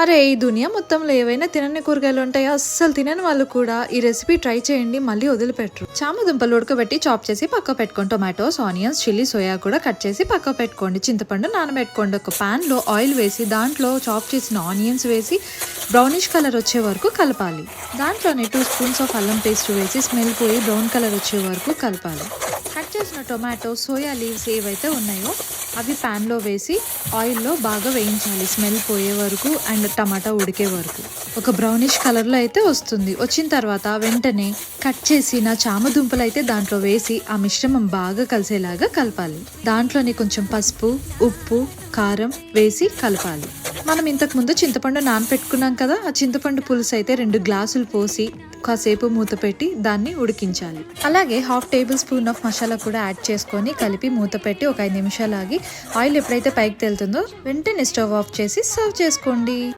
అరే ఈ దునియా మొత్తంలో ఏవైనా తినని కూరగాయలు ఉంటాయో అస్సలు తినని వాళ్ళు కూడా ఈ రెసిపీ ట్రై చేయండి, మళ్ళీ వదిలిపెట్టరు. చామ దుంపలు ఉడకబెట్టి చాప్ చేసి పక్క పెట్టుకోండి. టొమాటోస్, ఆనియన్స్, చిల్లీ, సోయా కూడా కట్ చేసి పక్క పెట్టుకోండి. చింతపండు నానబెట్టుకోండి. ఒక పాన్ లో ఆయిల్ వేసి దాంట్లో చాప్ చేసిన ఆనియన్స్ వేసి బ్రౌనిష్ కలర్ వచ్చే వరకు కలపాలి. దాంట్లోనే 2 స్పూన్స్ ఆఫ్ అల్లం పేస్ట్ వేసి స్మెల్ పోయి బ్రౌన్ కలర్ వచ్చే వరకు కలపాలి. కట్ చేసిన టొమాటో, సోయా లీవ్స్ ఏవైతే ఉన్నాయో అవి ప్యాన్లో వేసి ఆయిల్లో బాగా వేయించాలి. స్మెల్ పోయే వరకు అండ్ టమాటా ఉడికే వరకు. ఒక బ్రౌనిష్ కలర్లో అయితే వస్తుంది. వచ్చిన తర్వాత వెంటనే కట్ చేసిన చామ దుంపలు అయితే దాంట్లో వేసి ఆ మిశ్రమం బాగా కలిసేలాగా కలపాలి. దాంట్లోని కొంచెం పసుపు, ఉప్పు, కారం వేసి కలపాలి. మనం ఇంతకు ముందు చింతపండు నానపెట్టుకున్నాం కదా, ఆ చింతపండు పులుసు అయితే 2 గ్లాసులు పోసి కాసేపు మూత పెట్టి దాన్ని ఉడికించాలి. అలాగే 1/2 టేబుల్ స్పూన్ ఆఫ్ మసాలా కూడా యాడ్ చేసుకొని కలిపి మూత పెట్టి ఒక 5 నిమిషాలు ఆగి ఆయిల్ ఎప్పుడైతే పైకి తేలుతుందో వెంటనే స్టవ్ ఆఫ్ చేసి సర్వ్ చేసుకోండి.